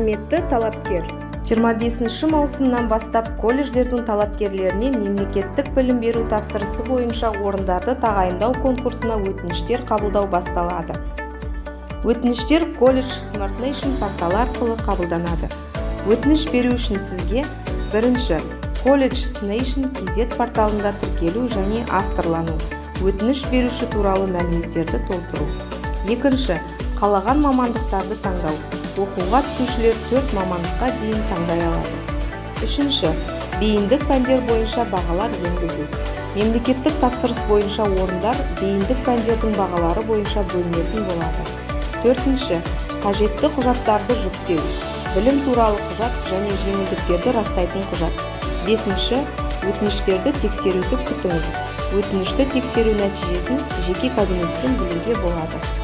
Құрметті талапкер, 25 маусымнан бастап колледждердің талапкерлеріне мемлекеттік білім беру тапсырысы бойынша орындарды тағайындау конкурсына өтініштер қабылдау басталады. Өтініштер колледж Smart Nation порталы арқылы қабылданады. Өтініш беру үшін сізге: бірінші, College Nation KZ порталында тіркелу және авторлану, өтініш беруші туралы мәліметтерді толтыру. Екінші, қалаған мамандықтарды таңдау. Оқуға түсушілер 4 мамандыққа дейін таңдай алады. Үшінші, бейіндік пәндер бойынша бағалар енгізу. Мемлекеттік тапсырыс бойынша орындар бейіндік пәндердің бағалары бойынша бөлінетін болады. Төртінші, қажетті құжаттарды жүктеу. Білім туралы құжат және жеңілдіктерді растайтын құжат. Бесінші, өтініштерді тексеруді күтіңіз. Өтінішті тексеру нәтижесін жеке кабинеттен білуге болады.